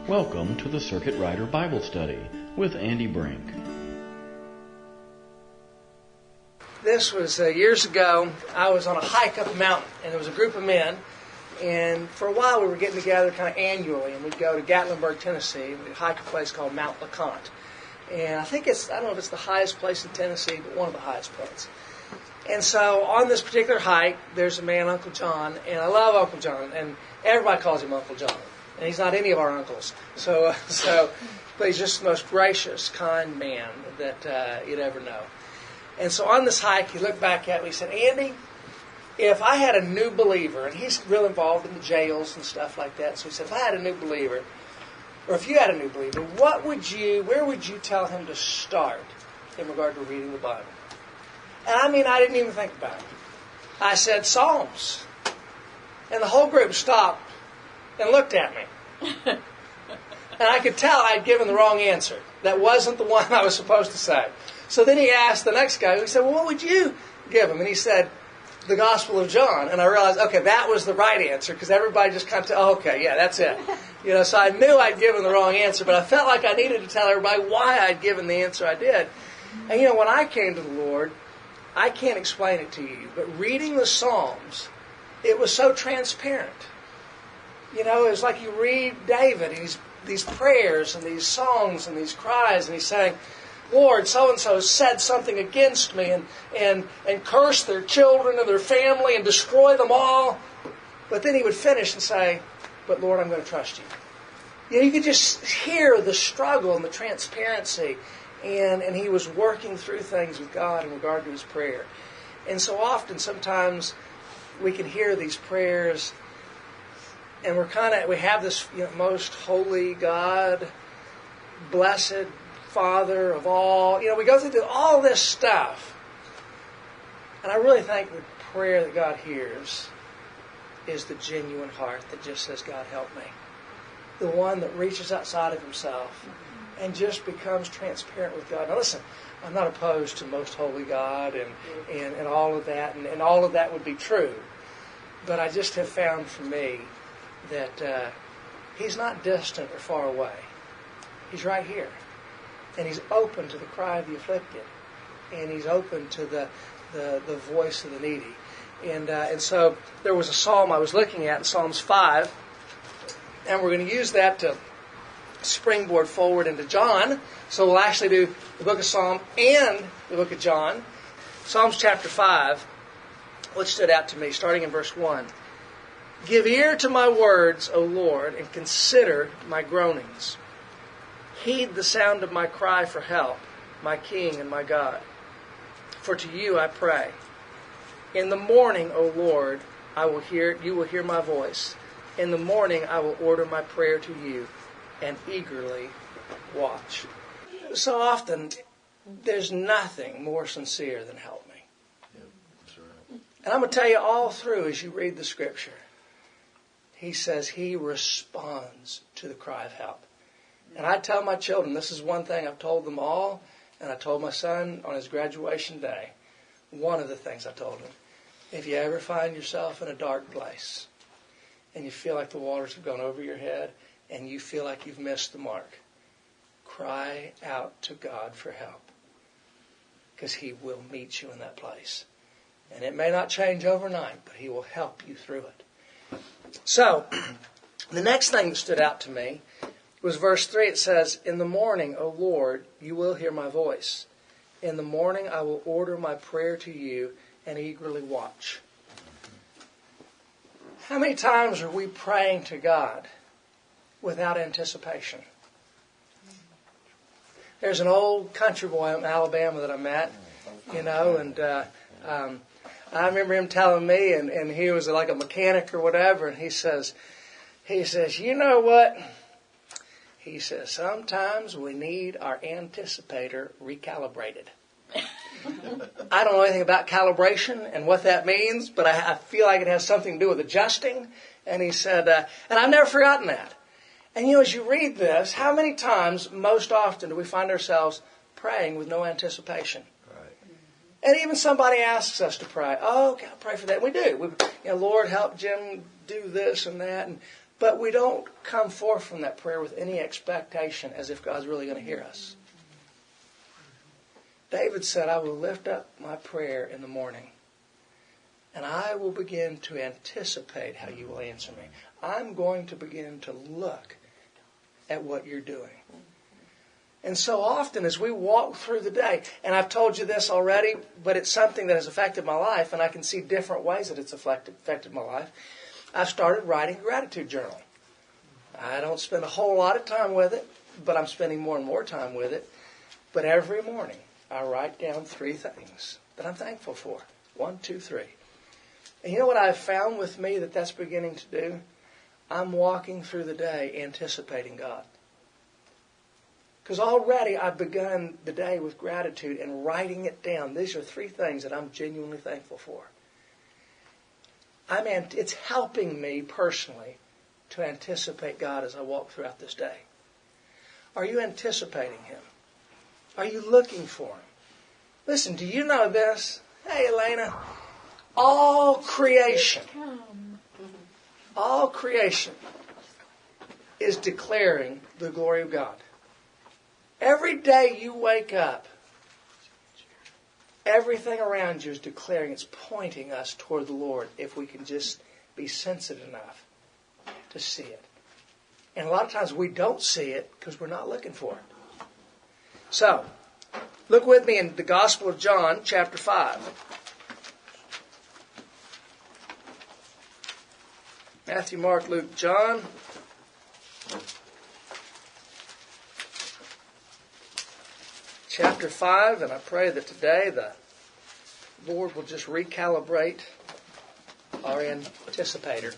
Welcome to the Circuit Rider Bible Study with Andy Brink. This was years ago. I was on a hike up a mountain, and there was a group of men. And for a while, we were getting together kind of annually, and we'd go to Gatlinburg, Tennessee, and we'd hike a place called Mount LeConte. And I don't know if it's the highest place in Tennessee, but one of the highest points. And so on this particular hike, there's a man, Uncle John, and I love Uncle John, and everybody calls him Uncle John. And he's not any of our uncles. But he's just the most gracious, kind man that you'd ever know. And so on this hike, he looked back at me and said, "Andy, if I had a new believer," and he's real involved in the jails and stuff like that, so he said, "If I had a new believer, or if you had a new believer, where would you tell him to start in regard to reading the Bible?" And I didn't even think about it. I said, "Psalms." And the whole group stopped and looked at me. And I could tell I'd given the wrong answer. That wasn't the one I was supposed to say. So then he asked the next guy, he said, "Well, what would you give him?" And he said, "The Gospel of John." And I realized, okay, that was the right answer, because everybody just kind of, okay, yeah, that's it. So I knew I'd given the wrong answer, but I felt like I needed to tell everybody why I'd given the answer I did. And when I came to the Lord, I can't explain it to you, but reading the Psalms, it was so transparent. It was like you read David, and these prayers and these songs and these cries, and he's saying, "Lord, so-and-so said something against me and cursed their children and their family and destroy them all." But then he would finish and say, "But Lord, I'm going to trust you." You could just hear the struggle and the transparency, and he was working through things with God in regard to his prayer. And so often, sometimes we can hear these prayers, and we have this most holy God, blessed Father of all. We go through all this stuff. And I really think the prayer that God hears is the genuine heart that just says, "God, help me." The one that reaches outside of himself and just becomes transparent with God. Now listen, I'm not opposed to most holy God and all of that, and all of that would be true. But I just have found for me that he's not distant or far away. He's right here. And he's open to the cry of the afflicted. And he's open to the voice of the needy. And so there was a psalm I was looking at in Psalms 5. And we're going to use that to springboard forward into John. So we'll actually do the book of Psalm and the book of John. Psalms chapter 5, what stood out to me, starting in verse 1. "Give ear to my words, O Lord, and consider my groanings. Heed the sound of my cry for help, my King and my God. For to you I pray. In the morning, O Lord, you will hear my voice. In the morning I will order my prayer to you and eagerly watch." So often, there's nothing more sincere than "help me." Yep, that's right. And I'm going to tell you all through as you read the Scripture, he says he responds to the cry of help. And I tell my children, this is one thing I've told them all, and I told my son on his graduation day, one of the things I told him, if you ever find yourself in a dark place, and you feel like the waters have gone over your head, and you feel like you've missed the mark, cry out to God for help, because he will meet you in that place. And it may not change overnight, but he will help you through it. So, the next thing that stood out to me was verse 3. It says, "In the morning, O Lord, you will hear my voice. In the morning I will order my prayer to you and eagerly watch." How many times are we praying to God without anticipation? There's an old country boy in Alabama that I met, and I remember him telling me, and he was like a mechanic or whatever, and he says, "You know what?" He says, "Sometimes we need our anticipator recalibrated." I don't know anything about calibration and what that means, but I feel like it has something to do with adjusting. And he said, and I've never forgotten that. And as you read this, how many times, most often, do we find ourselves praying with no anticipation? Right. And even somebody asks us to pray. "Oh, okay, I'll pray for that." We do. Lord, help Jim do this and that. But we don't come forth from that prayer with any expectation as if God's really going to hear us. David said, I will lift up my prayer in the morning, and I will begin to anticipate how you will answer me. I'm going to begin to look at what you're doing. And so often as we walk through the day, and I've told you this already, but it's something that has affected my life, and I can see different ways that it's affected my life. I've started writing a gratitude journal. I don't spend a whole lot of time with it, but I'm spending more and more time with it. But every morning, I write down 3 things that I'm thankful for. 1, 2, 3. And you know what I've found with me that's beginning to do? I'm walking through the day anticipating God. Because already I've begun the day with gratitude and writing it down. These are 3 things that I'm genuinely thankful for. It's helping me personally to anticipate God as I walk throughout this day. Are you anticipating Him? Are you looking for Him? Listen, do you know this? Hey, Elena. All creation is declaring the glory of God. Every day you wake up, everything around you is declaring, it's pointing us toward the Lord if we can just be sensitive enough to see it. And a lot of times we don't see it because we're not looking for it. So, look with me in the Gospel of John, chapter 5. Matthew, Mark, Luke, John. Chapter 5, and I pray that today the Lord will just recalibrate our anticipator.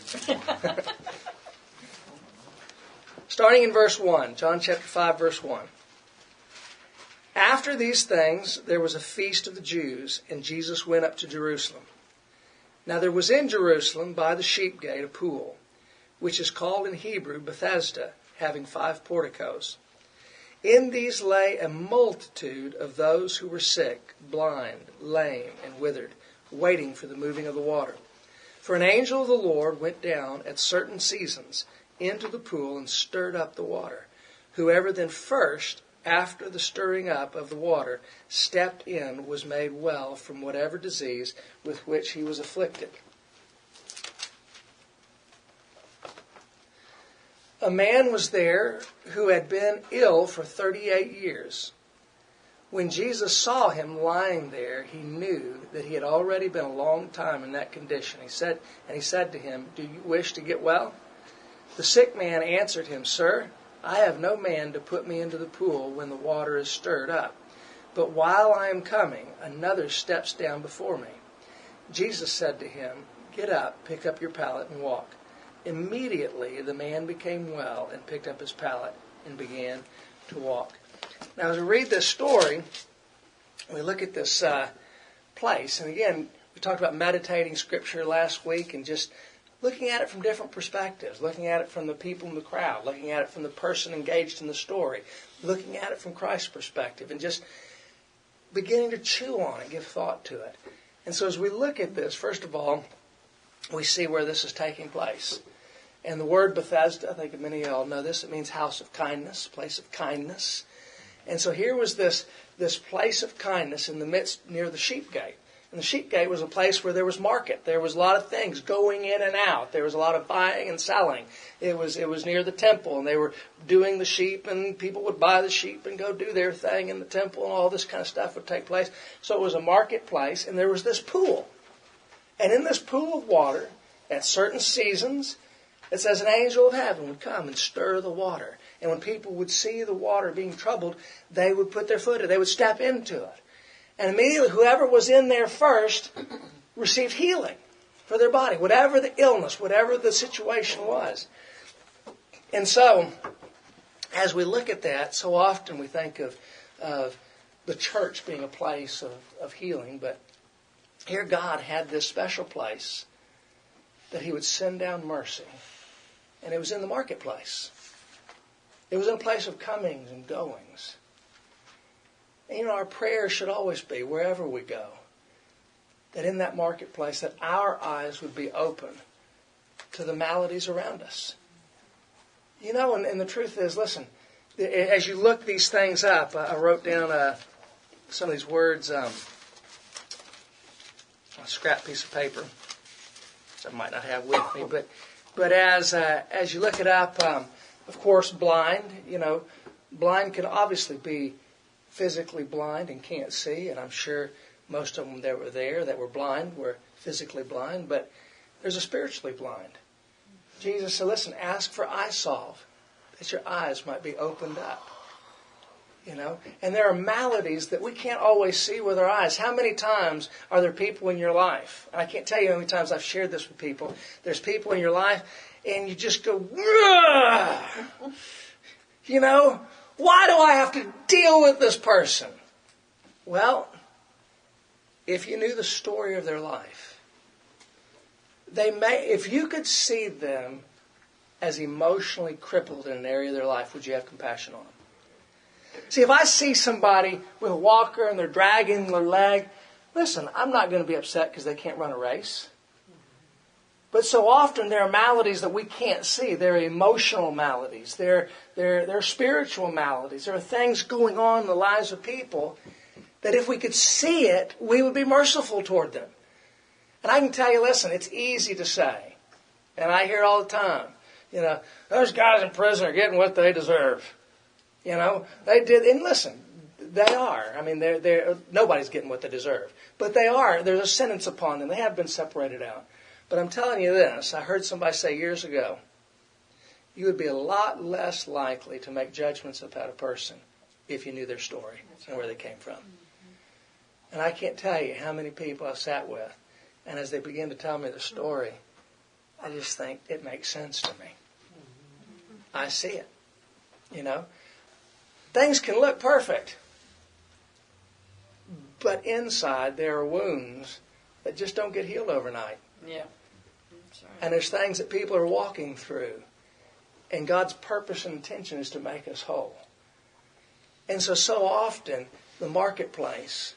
Starting in verse 1, John chapter 5, verse 1. After these things, there was a feast of the Jews, and Jesus went up to Jerusalem. Now there was in Jerusalem by the sheep gate a pool, which is called in Hebrew Bethesda, having 5 porticos. In these lay a multitude of those who were sick, blind, lame, and withered, waiting for the moving of the water. For an angel of the Lord went down at certain seasons into the pool and stirred up the water. Whoever then first, after the stirring up of the water, stepped in was made well from whatever disease with which he was afflicted. A man was there who had been ill for 38 years. When Jesus saw him lying there, he knew that he had already been a long time in that condition. He said to him, "Do you wish to get well?" The sick man answered him, "Sir, I have no man to put me into the pool when the water is stirred up. But while I am coming, another steps down before me." Jesus said to him, "Get up, pick up your pallet, and walk." Immediately the man became well and picked up his pallet and began to walk. Now as we read this story, we look at this place. And again, we talked about meditating Scripture last week and just looking at it from different perspectives, looking at it from the people in the crowd, looking at it from the person engaged in the story, looking at it from Christ's perspective, and just beginning to chew on it, give thought to it. And so as we look at this, first of all, we see where this is taking place. And the word Bethesda, I think many of y'all know this, it means house of kindness, place of kindness. And so here was this place of kindness in the midst near the sheep gate. And the sheep gate was a place where there was market. There was a lot of things going in and out. There was a lot of buying and selling. It was near the temple, and they were doing the sheep, and people would buy the sheep and go do their thing in the temple, and all this kind of stuff would take place. So it was a marketplace, and there was this pool. And in this pool of water, at certain seasons, it says an angel of heaven would come and stir the water. And when people would see the water being troubled, they would put their foot in it. They would step into it. And immediately whoever was in there first received healing for their body, whatever the illness, whatever the situation was. And so, as we look at that, so often we think of the church being a place of healing, but here God had this special place that He would send down mercy. And it was in the marketplace. It was in a place of comings and goings. And our prayer should always be, wherever we go, that in that marketplace, that our eyes would be open to the maladies around us. You know, and the truth is, listen, as you look these things up, I wrote down some of these words on a scrap piece of paper, which I might not have with me, but as you look it up, of course, blind, blind can obviously be physically blind and can't see, and I'm sure most of them that were there that were blind were physically blind, but there's a spiritually blind. Jesus said, listen, ask for eye salve, that your eyes might be opened up. And there are maladies that we can't always see with our eyes. How many times are there people in your life? And I can't tell you how many times I've shared this with people. There's people in your life, and you just go, why do I have to deal with this person? Well, if you knew the story of their life, if you could see them as emotionally crippled in an area of their life, would you have compassion on them? See, if I see somebody with a walker and they're dragging their leg, listen, I'm not going to be upset because they can't run a race. But so often there are maladies that we can't see. They're emotional maladies. They're spiritual maladies. There are things going on in the lives of people that if we could see it, we would be merciful toward them. And I can tell you, listen, it's easy to say. And I hear it all the time. Those guys in prison are getting what they deserve. They did, and listen, they are. I mean, nobody's getting what they deserve. But they are. There's a sentence upon them. They have been separated out. But I'm telling you this, I heard somebody say years ago, you would be a lot less likely to make judgments about a person if you knew their story and where they came from. And I can't tell you how many people I've sat with, and as they begin to tell me the story, I just think it makes sense to me. I see it. Things can look perfect, but inside there are wounds that just don't get healed overnight. Yeah. That's right. And there's things that people are walking through, and God's purpose and intention is to make us whole. And so often the marketplace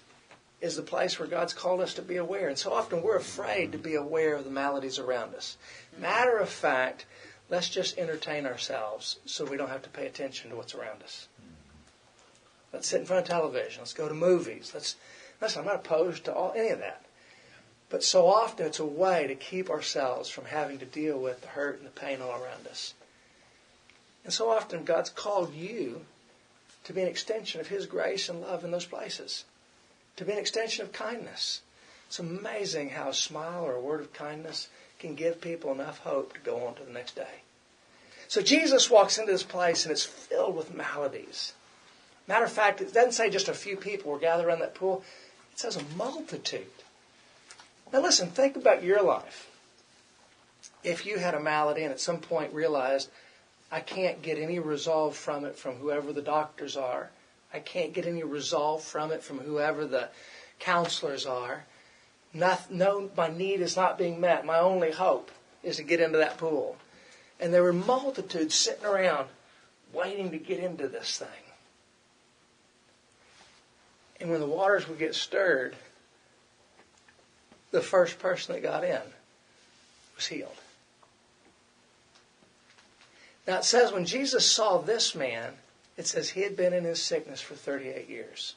is the place where God's called us to be aware. And so often we're afraid to be aware of the maladies around us. Matter of fact, let's just entertain ourselves so we don't have to pay attention to what's around us. Let's sit in front of television. Let's go to movies. Listen, I'm not opposed to any of that. But so often it's a way to keep ourselves from having to deal with the hurt and the pain all around us. And so often God's called you to be an extension of His grace and love in those places. To be an extension of kindness. It's amazing how a smile or a word of kindness can give people enough hope to go on to the next day. So Jesus walks into this place and it's filled with maladies. Matter of fact, it doesn't say just a few people were gathered around that pool. It says a multitude. Now listen, think about your life. If you had a malady and at some point realized, I can't get any resolve from it from whoever the doctors are. I can't get any resolve from it from whoever the counselors are. No, my need is not being met. My only hope is to get into that pool. And there were multitudes sitting around waiting to get into this thing. And when the waters would get stirred, the first person that got in was healed. Now it says when Jesus saw this man, it says he had been in his sickness for 38 years.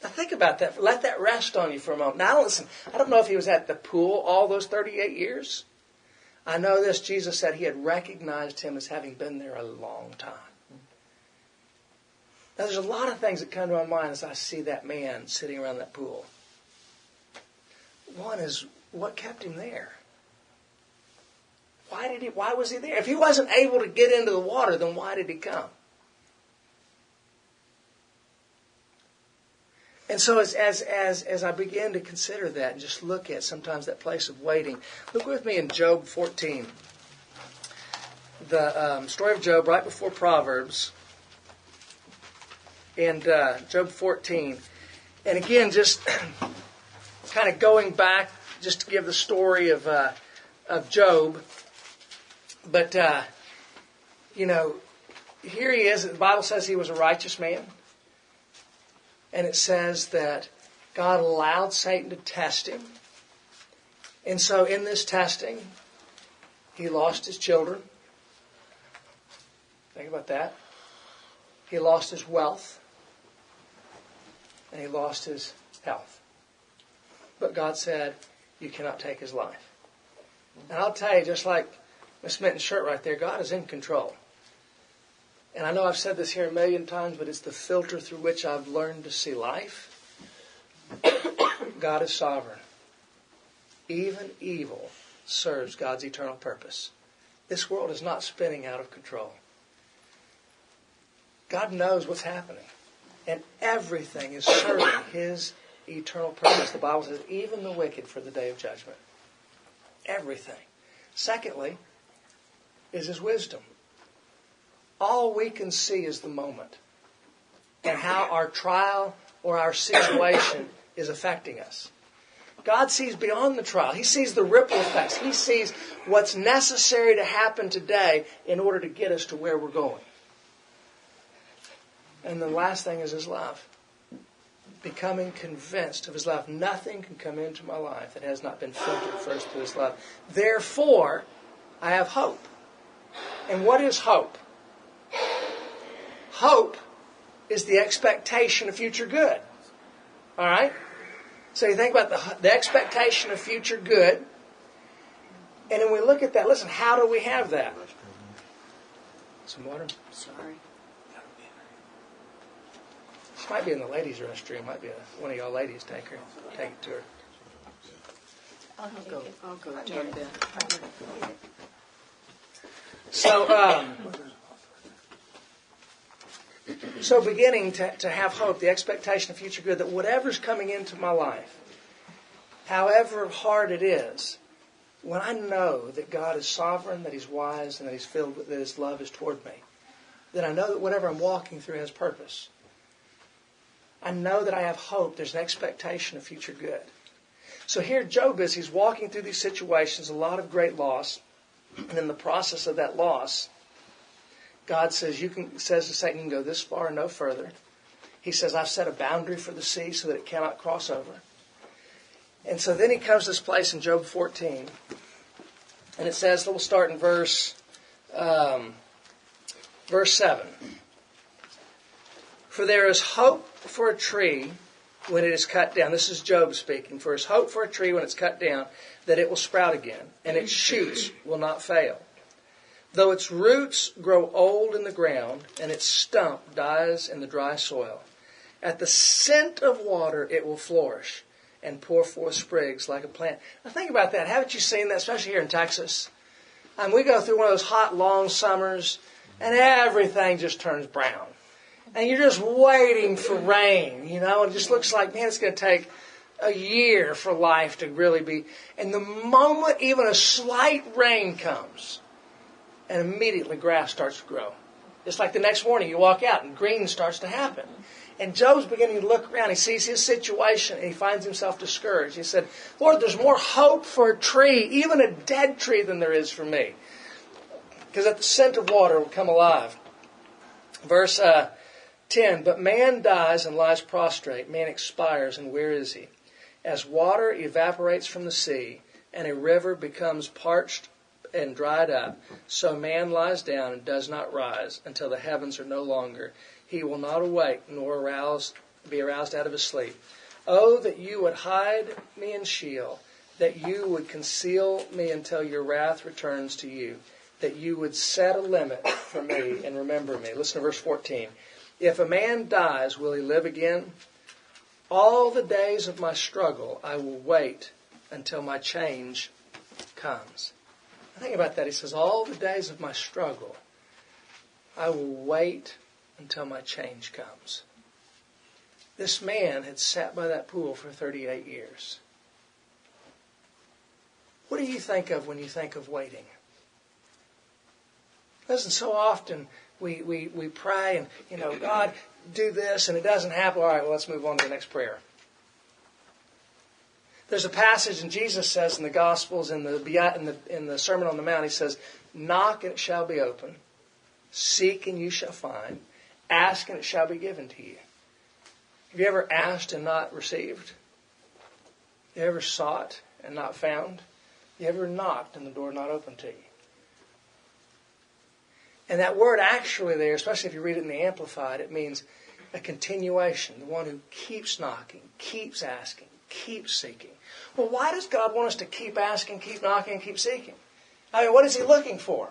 Now think about that. Let that rest on you for a moment. Now listen, I don't know if he was at the pool all those 38 years. I know this, Jesus said he had recognized him as having been there a long time. Now there's a lot of things that come to my mind as I see that man sitting around that pool. One is, what kept him there? Why was he there? If he wasn't able to get into the water, then why did he come? And so as I begin to consider that and just look at sometimes that place of waiting, look with me in Job 14. The story of Job right before Proverbs. And Job 14. And again, just kind of going back just to give the story of Job. But, here he is. The Bible says he was a righteous man. And it says that God allowed Satan to test him. And so in this testing, he lost his children. Think about that. He lost his wealth. And he lost his health. But God said, you cannot take his life. And I'll tell you, just like Miss Minton's shirt right there, God is in control. And I know I've said this here a million times, but it's the filter through which I've learned to see life. God is sovereign. Even evil serves God's eternal purpose. This world is not spinning out of control. God knows what's happening. And everything is serving his eternal purpose. The Bible says, even the wicked for the day of judgment. Everything. Secondly, is his wisdom. All we can see is the moment and how our trial or our situation is affecting us. God sees beyond the trial. He sees the ripple effects. He sees what's necessary to happen today in order to get us to where we're going. And the last thing is his love. Becoming convinced of his love. Nothing can come into my life that has not been filtered first through his love. Therefore, I have hope. And what is hope? Hope is the expectation of future good. All right? So you think about the expectation of future good. And then we look at that. Listen, how do we have that? Some water? Sorry. She might be in the ladies' restroom. Might be one of y'all ladies take it to her. I'll go jump in. So beginning to have hope, the expectation of future good, that whatever's coming into my life, however hard it is, when I know that God is sovereign, that he's wise, and that he's filled with, that his love is toward me, then I know that whatever I'm walking through has purpose. I know that I have hope. There's an expectation of future good. So here Job is, he's walking through these situations, a lot of great loss, and in the process of that loss, God says says to Satan, you can go this far and no further. He says, I've set a boundary for the sea so that it cannot cross over. And so then he comes to this place in Job 14. And it says, we'll start in verse 7. For there is hope for a tree when it is cut down. This is Job speaking. For there is hope for a tree when it's cut down, that it will sprout again, and its shoots will not fail. Though its roots grow old in the ground, and its stump dies in the dry soil, at the scent of water it will flourish and pour forth sprigs like a plant. Now think about that. Haven't you seen that, especially here in Texas? We go through one of those hot, long summers, and everything just turns brown. And you're just waiting for rain, and it just looks like, man, it's going to take a year for life to really be. And the moment even a slight rain comes, and immediately grass starts to grow. Just like the next morning you walk out and green starts to happen. And Job's beginning to look around. He sees his situation and he finds himself discouraged. He said, Lord, there's more hope for a tree, even a dead tree, than there is for me. Because at the scent of water will come alive. Verse 10, but man dies and lies prostrate. Man expires, and where is he? As water evaporates from the sea, and a river becomes parched and dried up, so man lies down and does not rise until the heavens are no longer. He will not awake nor be aroused out of his sleep. Oh, that you would hide me in Sheol, that you would conceal me until your wrath returns to you, that you would set a limit for me and remember me. Listen to verse 14. If a man dies, will he live again? All the days of my struggle I will wait until my change comes. Think about that. He says, all the days of my struggle, I will wait until my change comes. This man had sat by that pool for 38 years. What do you think of when you think of waiting? Listen, so often we pray and, God, do this, and it doesn't happen. All right, well, let's move on to the next prayer. There's a passage, and Jesus says in the Gospels, in the Sermon on the Mount, he says, knock and it shall be open, seek and you shall find, ask and it shall be given to you. Have you ever asked and not received? You ever sought and not found? You ever knocked and the door not opened to you? And that word actually there, especially if you read it in the Amplified, it means a continuation, the one who keeps knocking, keeps asking, keeps seeking. Well, why does God want us to keep asking, keep knocking, and keep seeking? I mean, what is He looking for?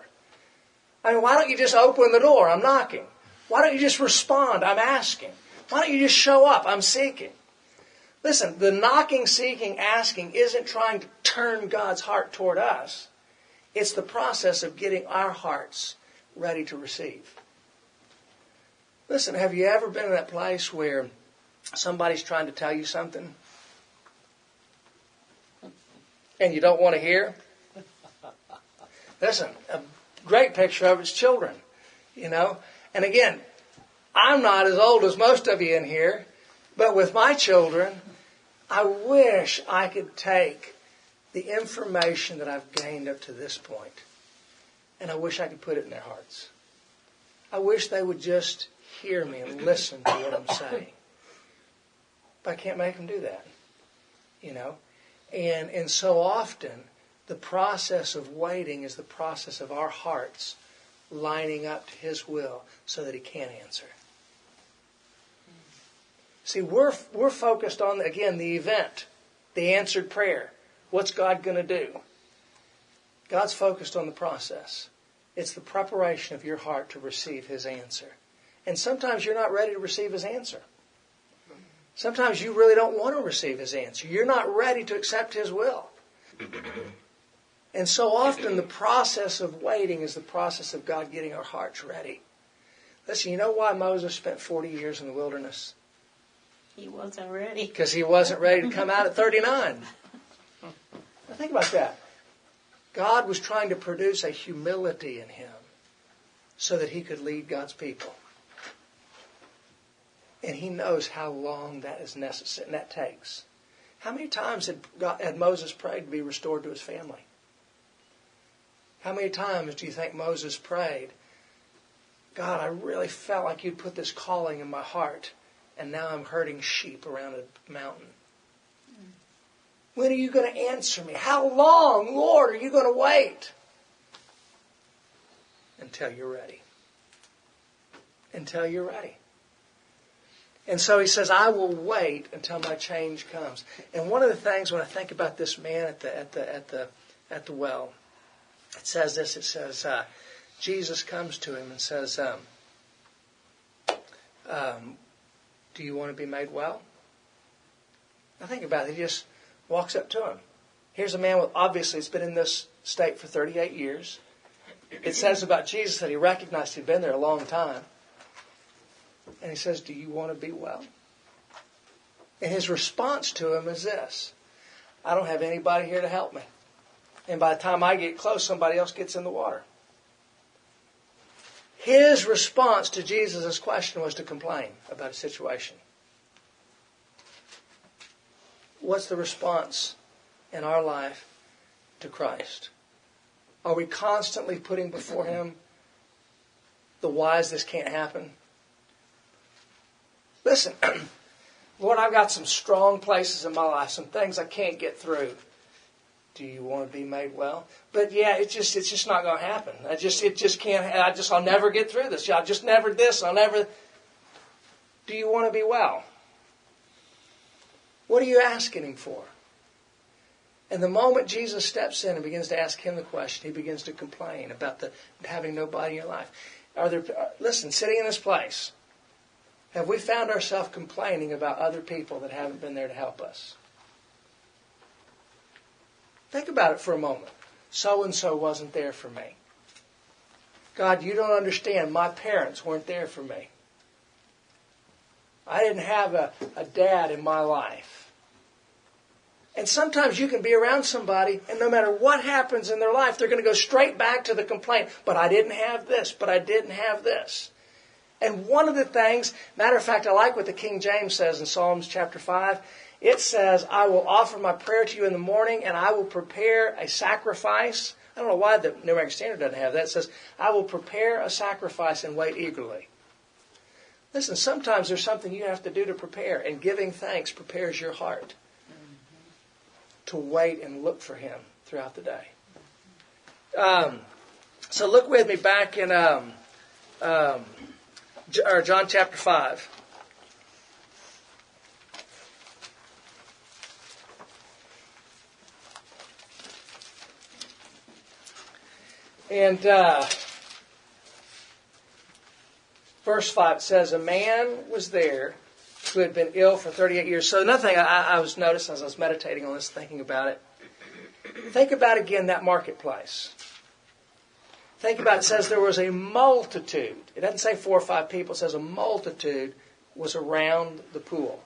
I mean, why don't you just open the door? I'm knocking. Why don't you just respond? I'm asking. Why don't you just show up? I'm seeking. Listen, the knocking, seeking, asking isn't trying to turn God's heart toward us. It's the process of getting our hearts ready to receive. Listen, have you ever been in that place where somebody's trying to tell you something and you don't want to hear? Listen, a great picture of it's children, you know. And again, I'm not as old as most of you in here, but with my children, I wish I could take the information that I've gained up to this point, and I wish I could put it in their hearts. I wish they would just hear me and listen to what I'm saying. But I can't make them do that, you know. And so often, the process of waiting is the process of our hearts lining up to His will so that He can answer. See, we're focused on, again, the event, the answered prayer. What's God going to do? God's focused on the process. It's the preparation of your heart to receive His answer. And sometimes you're not ready to receive His answer. Sometimes you really don't want to receive His answer. You're not ready to accept His will. And so often the process of waiting is the process of God getting our hearts ready. Listen, you know why Moses spent 40 years in the wilderness? He wasn't ready. Because he wasn't ready to come out at 39. Now think about that. God was trying to produce a humility in him so that he could lead God's people. And He knows how long that is necessary and that takes. How many times had Moses prayed to be restored to his family? How many times do you think Moses prayed, God, I really felt like You'd put this calling in my heart, and now I'm herding sheep around a mountain. When are You going to answer me? How long, Lord, are You going to wait? Until you're ready. Until you're ready. And so he says, I will wait until my change comes. And one of the things when I think about this man at the well, it says this. It says, Jesus comes to him and says, do you want to be made well? Now think about it. He just walks up to him. Here's a man with, obviously, has been in this state for 38 years. It says about Jesus that he recognized he'd been there a long time. And he says, do you want to be well? And his response to him is this: I don't have anybody here to help me. And by the time I get close, somebody else gets in the water. His response to Jesus' question was to complain about a situation. What's the response in our life to Christ? Are we constantly putting before Him the whys this can't happen? Listen, Lord, I've got some strong places in my life, some things I can't get through. Do you want to be made well? But yeah, it's just not going to happen. It just can't. I'll never get through this. I'll just never this. I'll never. Do you want to be well? What are you asking Him for? And the moment Jesus steps in and begins to ask him the question, he begins to complain about having nobody in your life. Listen, sitting in this place, have we found ourselves complaining about other people that haven't been there to help us? Think about it for a moment. So-and-so wasn't there for me. God, you don't understand. My parents weren't there for me. I didn't have a dad in my life. And sometimes you can be around somebody, and no matter what happens in their life, they're going to go straight back to the complaint. But I didn't have this. But I didn't have this. And one of the things, matter of fact, I like what the King James says in Psalms chapter 5. It says, I will offer my prayer to You in the morning, and I will prepare a sacrifice. I don't know why the New American Standard doesn't have that. It says, I will prepare a sacrifice and wait eagerly. Listen, sometimes there's something you have to do to prepare, and giving thanks prepares your heart to wait and look for Him throughout the day. So look with me back in John chapter 5. And verse 5 says, a man was there who had been ill for 38 years. So another thing I was noticing as I was meditating on this, thinking about it, think about again that marketplace. Think about it. It says there was a multitude. It doesn't say 4 or 5 people. It says a multitude was around the pool.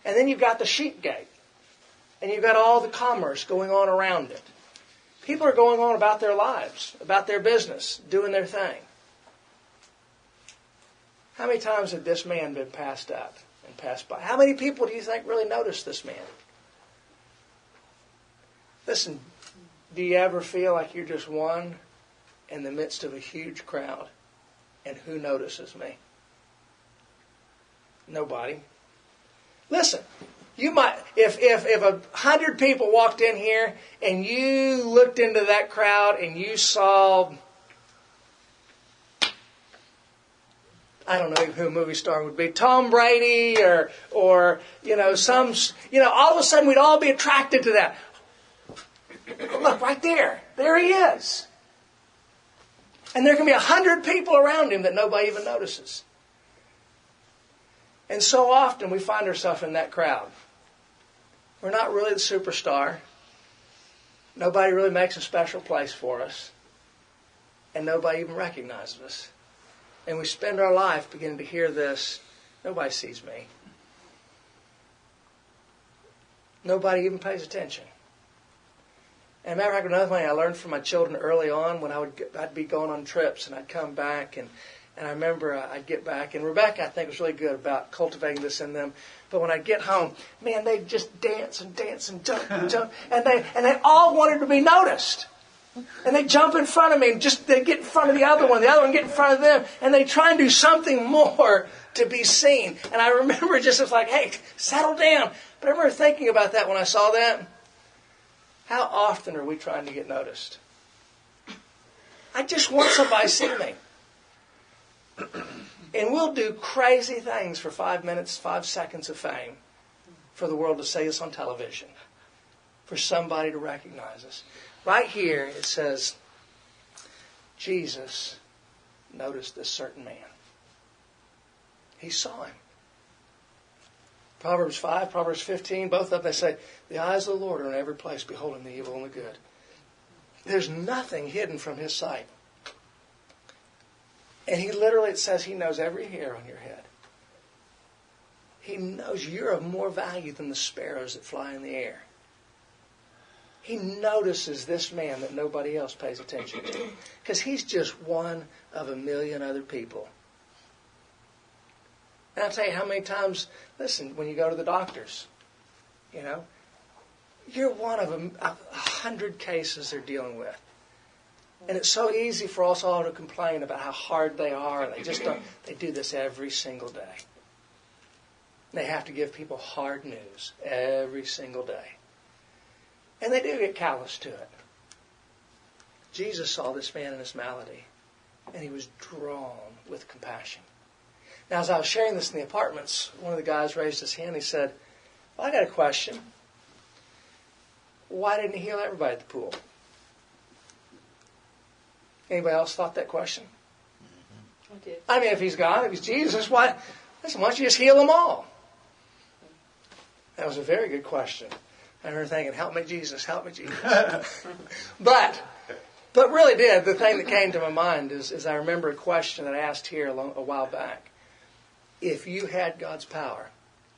And then you've got the sheep gate. And you've got all the commerce going on around it. People are going on about their lives, about their business, doing their thing. How many times had this man been passed up and passed by? How many people do you think really noticed this man? Listen, do you ever feel like you're just one in the midst of a huge crowd? And who notices me? Nobody. Listen, you might, if 100 people walked in here and you looked into that crowd and you saw, I don't know who a movie star would be, Tom Brady or all of a sudden we'd all be attracted to that. Look, right there. There he is. And there can be 100 people around him that nobody even notices. And so often we find ourselves in that crowd. We're not really the superstar. Nobody really makes a special place for us. And nobody even recognizes us. And we spend our life beginning to hear this, nobody sees me. Nobody even pays attention. And a matter of fact, another thing I learned from my children early on when I'd be going on trips and I'd come back and I remember I'd get back, and Rebecca, I think, was really good about cultivating this in them. But when I'd get home, man, they'd just dance and dance and jump and jump. And they all wanted to be noticed. And they'd jump in front of me and they'd get in front of the other one get in front of them. And they'd try and do something more to be seen. And I remember just, it was like, hey, settle down. But I remember thinking about that when I saw that. How often are we trying to get noticed? I just want somebody to see me. And we'll do crazy things for 5 minutes, 5 seconds of fame for the world to see us on television, for somebody to recognize us. Right here it says, Jesus noticed this certain man. He saw him. Proverbs 5, Proverbs 15, both of them, they say, the eyes of the Lord are in every place, beholding the evil and the good. There's nothing hidden from His sight. And He literally, it says He knows every hair on your head. He knows you're of more value than the sparrows that fly in the air. He notices this man that nobody else pays attention to. Because he's just one of a million other people. And I'll tell you how many times, listen, when you go to the doctors, you're one of 100 cases they're dealing with. And it's so easy for us all to complain about how hard they are. And they do this every single day. They have to give people hard news every single day. And they do get callous to it. Jesus saw this man in his malady. And He was drawn with compassion. Now, as I was sharing this in the apartments, one of the guys raised his hand. He said, well, I got a question. Why didn't He heal everybody at the pool? Anybody else thought that question? I did. I mean, if He's God, if He's Jesus, why don't you just heal them all? That was a very good question. I remember thinking, help me, Jesus, help me, Jesus. But really the thing that came to my mind is I remember a question that I asked here a while back. If you had God's power,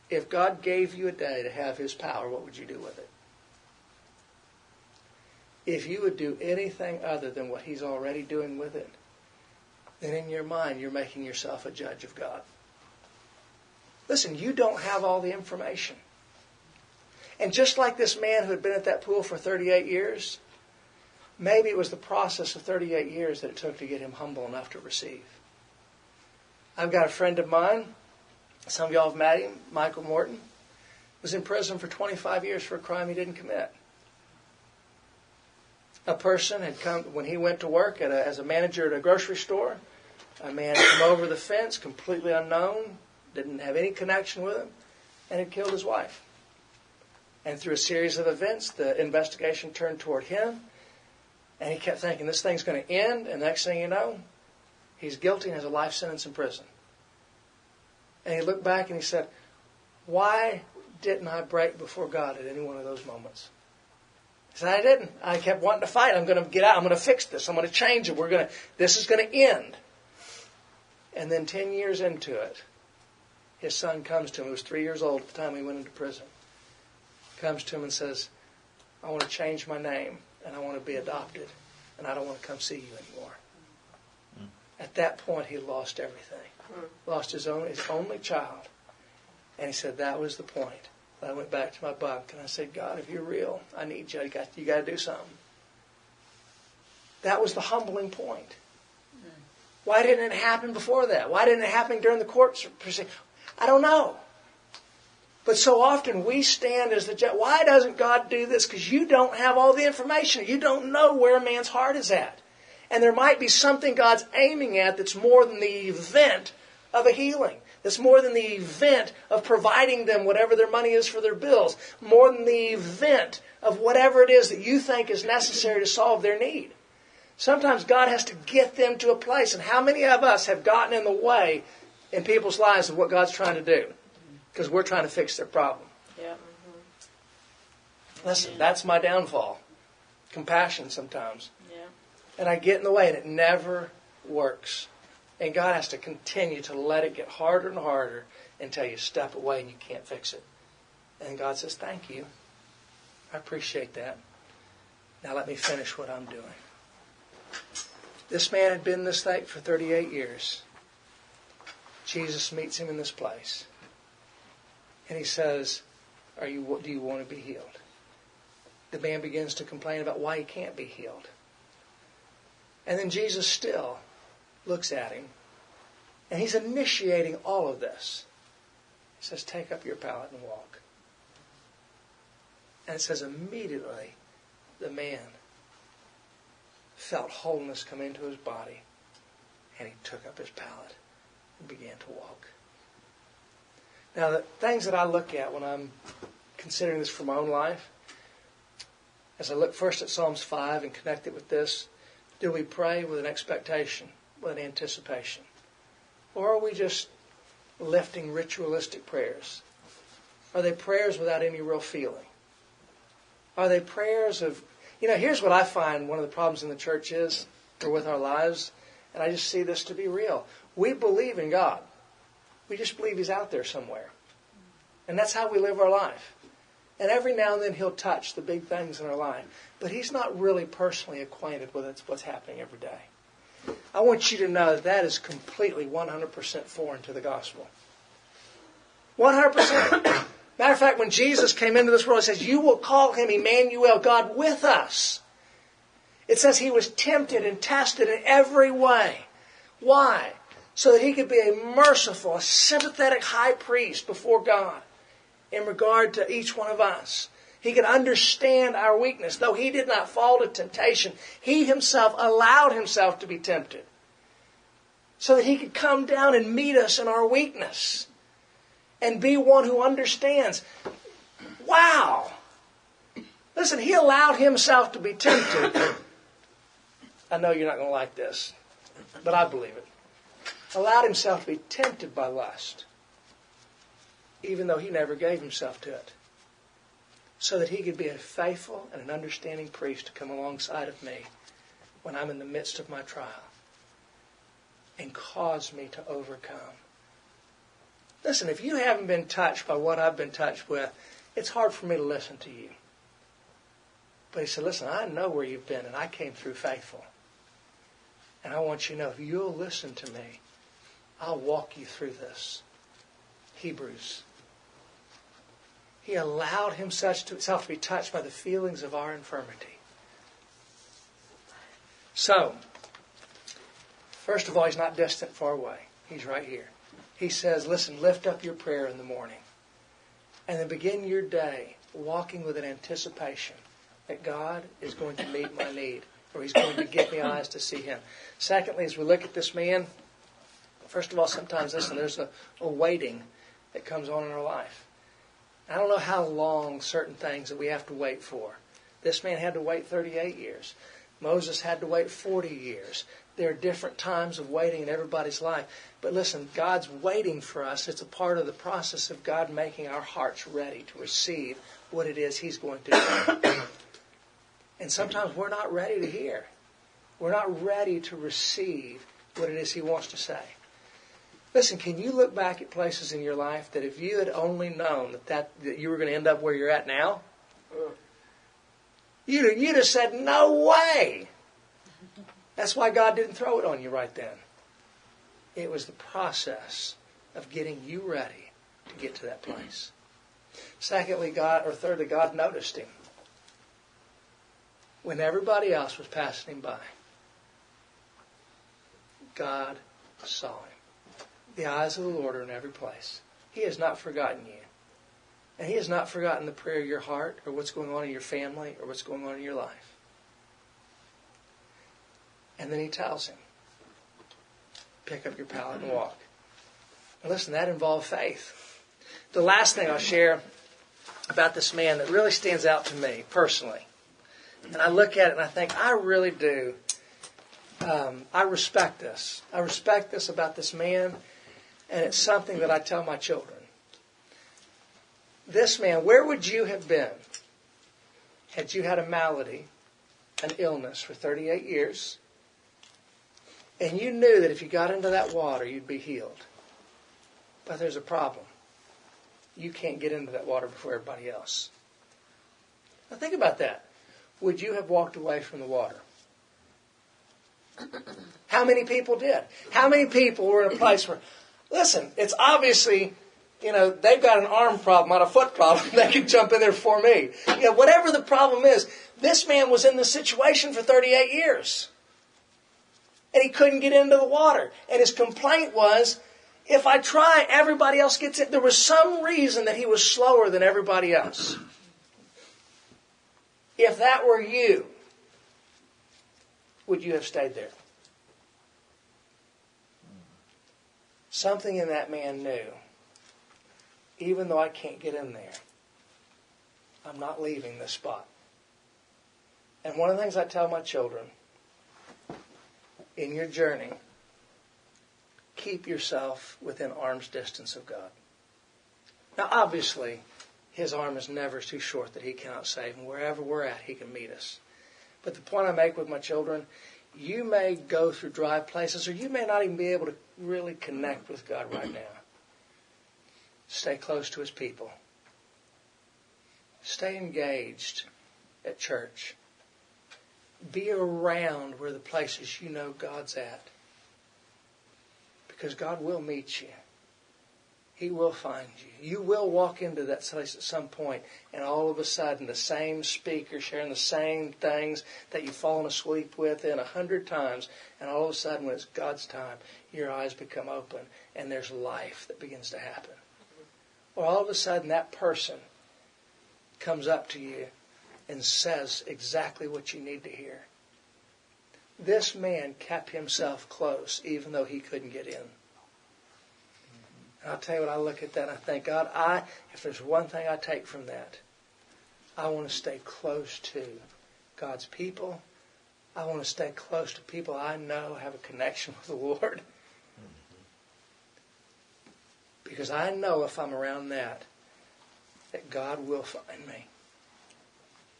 if God gave you a day to have His power, what would you do with it? If you would do anything other than what He's already doing with it, then in your mind you're making yourself a judge of God. Listen, you don't have all the information. And just like this man who had been at that pool for 38 years, maybe it was the process of 38 years that it took to get him humble enough to receive. I've got a friend of mine, some of y'all have met him, Michael Morton, was in prison for 25 years for a crime he didn't commit. A person had come, when he went to work as a manager at a grocery store, A man had come over the fence, completely unknown, didn't have any connection with him, and had killed his wife. And through a series of events, the investigation turned toward him, and he kept thinking, this thing's going to end, and the next thing you know, he's guilty and has a life sentence in prison. And he looked back and he said, why didn't I break before God at any one of those moments? He said, I didn't. I kept wanting to fight. I'm going to get out. I'm going to fix this. I'm going to change it. This is going to end. And then 10 years into it, his son comes to him. He was 3 years old at the time he went into prison. Comes to him and says, I want to change my name and I want to be adopted and I don't want to come see you anymore. At that point, he lost everything. Lost his only child. And he said, that was the point. I went back to my bunk and I said, God, if you're real, I need you. You got to do something. That was the humbling point. Why didn't it happen before that? Why didn't it happen during the court proceeding? I don't know. But so often we stand as the judge. Why doesn't God do this? Because you don't have all the information. You don't know where a man's heart is at. And there might be something God's aiming at that's more than the event of a healing. That's more than the event of providing them whatever their money is for their bills. More than the event of whatever it is that you think is necessary to solve their need. Sometimes God has to get them to a place. And how many of us have gotten in the way in people's lives of what God's trying to do? Because we're trying to fix their problem. Yeah. Listen, that's my downfall. Compassion sometimes. Yeah. And I get in the way and it never works. And God has to continue to let it get harder and harder until you step away and you can't fix it. And God says, thank you. I appreciate that. Now let me finish what I'm doing. This man had been in this state for 38 years. Jesus meets him in this place. And he says, do you want to be healed? The man begins to complain about why he can't be healed. And then Jesus still looks at him. And he's initiating all of this. He says, take up your pallet and walk. And it says immediately the man felt wholeness come into his body. And he took up his pallet and began to walk. Now, the things that I look at when I'm considering this for my own life, as I look first at Psalms 5 and connect it with this, do we pray with an expectation, with an anticipation? Or are we just lifting ritualistic prayers? Are they prayers without any real feeling? Are they prayers of... here's what I find one of the problems in the church is, or with our lives, and I just see this to be real. We believe in God. We just believe He's out there somewhere. And that's how we live our life. And every now and then He'll touch the big things in our life. But He's not really personally acquainted with what's happening every day. I want you to know that is completely 100% foreign to the gospel. 100%. Matter of fact, when Jesus came into this world, it says, you will call Him Emmanuel, God with us. It says He was tempted and tested in every way. Why? So that He could be a merciful, a sympathetic high priest before God in regard to each one of us. He could understand our weakness. Though He did not fall to temptation, He Himself allowed Himself to be tempted so that He could come down and meet us in our weakness and be one who understands. Wow! Listen, He allowed Himself to be tempted. I know you're not going to like this, but I believe it. Allowed Himself to be tempted by lust, even though He never gave Himself to it, so that He could be a faithful and an understanding priest to come alongside of me when I'm in the midst of my trial and cause me to overcome. Listen, if you haven't been touched by what I've been touched with, it's hard for me to listen to you. But He said, listen, I know where you've been and I came through faithful. And I want you to know, if you'll listen to me, I'll walk you through this. Hebrews. He allowed Himself to be touched by the feelings of our infirmity. So, first of all, He's not distant, far away. He's right here. He says, listen, lift up your prayer in the morning. And then begin your day walking with an anticipation that God is going to meet my need, or He's going to give me eyes to see Him. Secondly, as we look at this man, First of all, sometimes, listen, there's a waiting that comes on in our life. I don't know how long certain things that we have to wait for. This man had to wait 38 years. Moses had to wait 40 years. There are different times of waiting in everybody's life. But listen, God's waiting for us. It's a part of the process of God making our hearts ready to receive what it is He's going to do. And sometimes we're not ready to hear. We're not ready to receive what it is He wants to say. Listen, can you look back at places in your life that if you had only known that you were going to end up where you're at now, you'd have said, no way. That's why God didn't throw it on you right then. It was the process of getting you ready to get to that place. Thirdly, God noticed him. When everybody else was passing him by, God saw him. The eyes of the Lord are in every place. He has not forgotten you. And He has not forgotten the prayer of your heart or what's going on in your family or what's going on in your life. And then He tells him, pick up your pallet and walk. And listen, that involved faith. The last thing I'll share about this man that really stands out to me personally, and I look at it and I think, I really do. I respect this. I respect this about this man, and it's something that I tell my children. This man, where would you have been had you had a malady, an illness for 38 years, and you knew that if you got into that water, you'd be healed? But there's a problem. You can't get into that water before everybody else. Now think about that. Would you have walked away from the water? How many people did? How many people were in a place where, listen, it's obviously, they've got an arm problem, not a foot problem. They can jump in there for me. Whatever the problem is, this man was in this situation for 38 years. And he couldn't get into the water. And his complaint was, if I try, everybody else gets in. There was some reason that he was slower than everybody else. If that were you, would you have stayed there? Something in that man knew. Even though I can't get in there, I'm not leaving this spot. And one of the things I tell my children, in your journey, keep yourself within arm's distance of God. Now, obviously, His arm is never too short that He cannot save. And wherever we're at, He can meet us. But the point I make with my children, you may go through dry places, or you may not even be able to really connect with God right now. Stay close to His people. Stay engaged at church. Be around where the places you know God's at. Because God will meet you. He will find you. You will walk into that place at some point, and all of a sudden the same speaker sharing the same things that you've fallen asleep with 100 times, and all of a sudden when it's God's time, your eyes become open and there's life that begins to happen. Or all of a sudden that person comes up to you and says exactly what you need to hear. This man kept himself close even though he couldn't get in. And I'll tell you what, I look at that and I think, God, if there's one thing I take from that, I want to stay close to God's people. I want to stay close to people I know have a connection with the Lord. Because I know if I'm around that God will find me.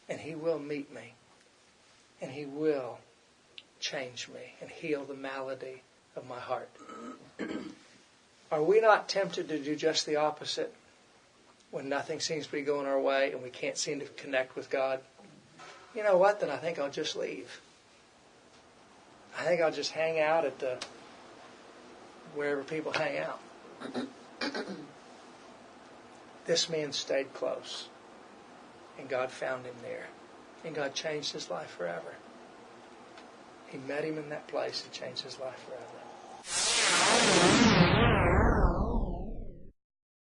And He will meet me. And He will change me and heal the malady of my heart. Are we not tempted to do just the opposite when nothing seems to be going our way and we can't seem to connect with God? You know what? Then I think I'll just leave. I think I'll just hang out at wherever people hang out. This man stayed close. And God found him there. And God changed his life forever. He met him in that place and changed his life forever.